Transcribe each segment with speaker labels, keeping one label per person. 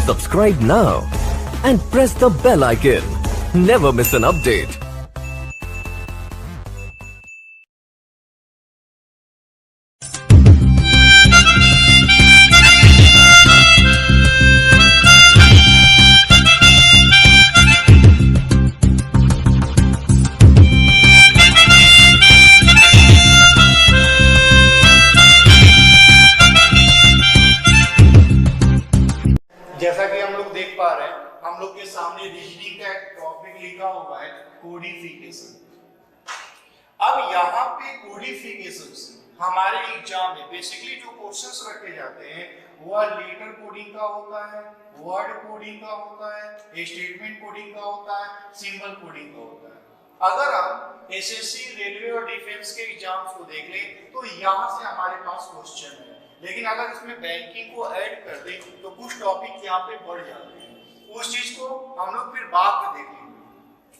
Speaker 1: Subscribe now and press the bell icon. Never miss an update.
Speaker 2: जैसा कि हम लोग देख पा रहे हैं, हम लोग के सामने रीजनिंग का एक टॉपिक लिखा हुआ है कोडिफिकेशन। अब यहाँ पे कोडिफिकेशन हमारे एग्जाम में बेसिकली जो क्वेश्चंस रखे जाते हैं वह लेटर कोडिंग का होता है, वर्ड कोडिंग का होता है, स्टेटमेंट कोडिंग का होता है, सिंबल कोडिंग का होता है। अगर हम एसएससी, रेलवे और डिफेंस के एग्जाम्स को देख लें तो यहाँ से हमारे पास क्वेश्चन है, लेकिन अगर इसमें बैंकिंग को ऐड कर दें तो कुछ टॉपिक यहाँ पे बढ़ जाते हैं। उस चीज को हम लोग फिर बाद में देखेंगे।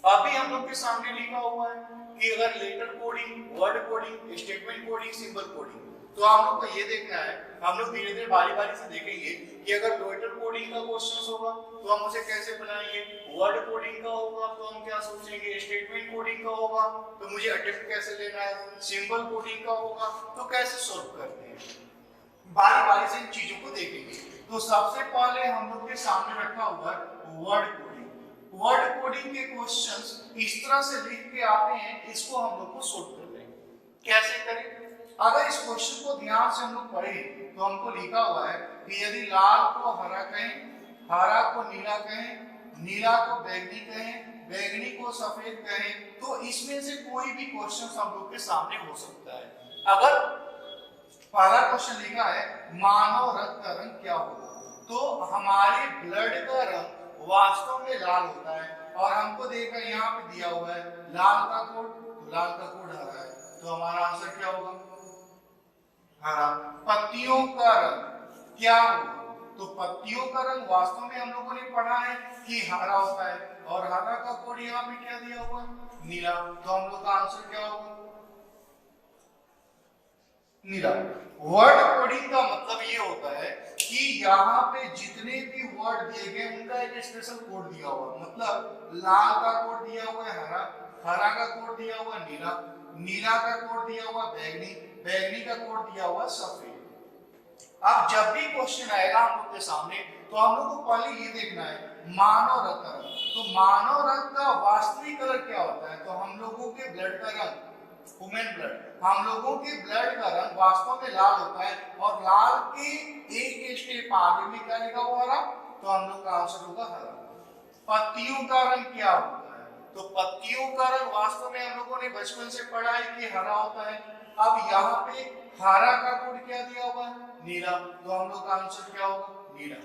Speaker 2: अभी हम लोग के सामने लिखा हुआ है कि अगर letter coding, word coding, statement coding, symbol coding, तो हम लोग को ये देखना है, हम लोग धीरे धीरे बारी बारी से देखेंगे कि अगर लेटर कोडिंग का क्वेश्चन होगा तो हम उसे कैसे बनाएंगे, वर्ड कोडिंग का होगा तो हम क्या सोचेंगे, स्टेटमेंट कोडिंग का होगा तो मुझे अटेम्प्ट कैसे लेना है, सिंबल कोडिंग का होगा तो कैसे सोल्व करते हैं। बारी बारी से इन चीजों को देखेंगे। तो सबसे पहले हम लोग के सामने रखा हुआ है वर्ड कोडिंग। वर्ड कोडिंग के क्वेश्चंस इस तरह से लिख के आते हैं, इसको हम लोग को सोल्व कर लेंगे। कैसे करें? अगर इस क्वेश्चन को ध्यान से हम लोग पढ़ें तो हमको लिखा हुआ है कि यदि लाल को हरा कहें, हरा को नीला कहें, नीला को बैंगनी कहें, बैंगनी को सफेद कहें, तो इसमें से कोई भी क्वेश्चन हम लोग के सामने हो सकता है। अगर पहला क्वेश्चन लिखा है मानव रक्त का रंग क्या होगा, तो हमारे ब्लड का रंग वास्तव में लाल होता है और हमको देखकर यहाँ पे दिया हुआ है लाल का कोड, तो लाल का कोड हरा है, तो हमारा आंसर क्या होगा, हरा। पत्तियों का रंग क्या होगा, तो पत्तियों का रंग वास्तव में हम लोगों ने पढ़ा है कि हरा होता है और हरा का कोड यहाँ पे क्या दिया हुआ है, नीला, तो हम लोग का आंसर क्या होगा, नीला। वर्ड कोडिंग का मतलब ये होता है कि यहाँ पे जितने भी वर्ड दिए गए उनका एक स्पेशल कोड दिया हुआ, मतलब लाल का कोड दिया हुआ है हरा, हरा का कोड दिया हुआ नीला, नीला का कोड दिया हुआ बैंगनी, बैंगनी का कोड दिया हुआ सफेद। अब जब भी क्वेश्चन आएगा हम लोग के सामने तो हम लोग को पहले ये देखना है मानव रक्त का रंग, तो मानव रक्त का वास्तविक कलर क्या होता है, तो हम लोगों के ब्लड का रंग, ह्यूमन ब्लड, हम लोगों के ब्लड का रंग वास्तव में लाल होता है और लाल के एक स्टेप आगे में क्या लिखा हुआ हरा, तो हम लोग का आंसर होगा हरा। पत्तियों का रंग क्या होता है, तो पत्तियों का रंग वास्तव में हम लोगों ने बचपन से पढ़ा है कि हरा होता है। अब यहाँ पे हरा का कोड क्या दिया हुआ है, नीला, तो हम लोग का आंसर क्या होगा, नीला।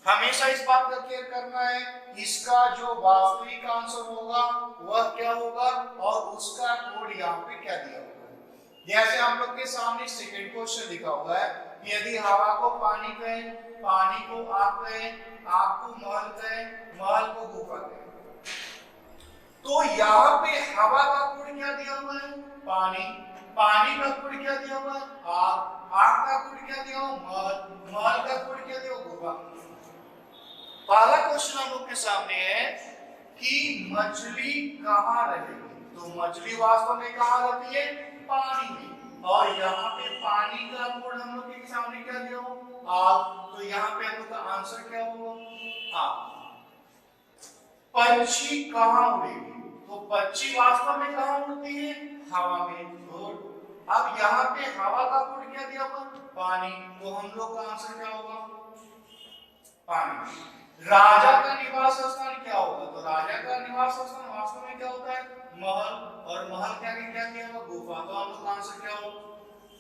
Speaker 2: हमेशा इस बात का केयर करना है, इसका जो वास्तविक आंसर होगा वह क्या होगा और उसका कोड यहाँ पे क्या दिया होगा। जैसे हम लोग के सामने सेकंड क्वेश्चन लिखा हुआ है कि यदि हवा को पानी कहें, पानी को आग कहें, आग को महल कहें, महल को गुफा कहें, तो यहाँ पे हवा का कोड क्या दिया हुआ है, पानी, पानी का कोड क्या दिया हुआ है, आग, आग का कोड क्या दिया हुआ, महल, महल का कोड क्या दिया हुआ, गुफा। पहला क्वेश्चन हम लोग के सामने है कि मछली कहाँ रहेगी, तो मछली वास्तव में कहाँ रहती है, पानी में, और यहाँ पे पानी का कोड हम लोग के सामने क्या दिया हो, आग, तो यहाँ पे हम लोग का आंसर क्या होगा, आग। पंछी कहाँ उड़ेगी, तो पक्षी वास्तव में कहाँ उड़ती है, हवा में, गुड। अब यहाँ पे हवा का कोड क्या दिया हुआ, पानी, तो हम लोग का आंसर क्या होगा, पानी। राजा का निवास स्थान क्या होगा, तो राजा का निवास स्थान वास्तव में क्या होता है, महल, और महल क्या क्या होगा, गुफा, तो हम लोग का आंसर क्या होगा,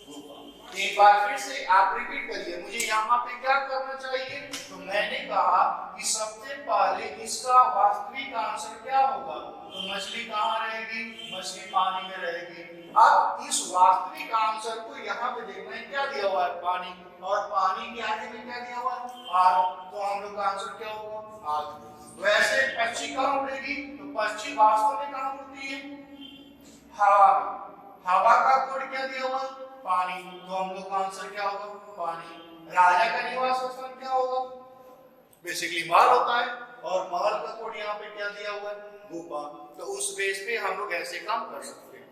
Speaker 2: गुफा। एक बार फिर से आप रिपीट करिए, मुझे यहाँ पे क्या करना चाहिए, तो मैंने कहा कि सबसे पहले इसका वास्तविक आंसर क्या होगा, तो मछली कहाँ रहेगी, मछली पानी में रहेगी। अब इस वास्तविक आंसर को यहाँ पे देखना है क्या दिया हुआ है, पानी, और पानी के आगे में क्या दिया हुआ है, आग, तो हम लोग का आंसर क्या होगा, आग। वैसे पक्षी कहाँ उड़ेगी, तो पक्षी वास्तव में कहाँ उड़ती है, हवा में, हवा का कोड क्या दिया हुआ, पानी, तो हम लोग का आंसर क्या होगा, पानी। राजा का निवास स्थान क्या होगा, बेसिकली महल होता है, और महल का कोड यहाँ पे क्या दिया हुआ है, भूपा। तो उस बेस पे हम लोग ऐसे काम कर सकते हैं।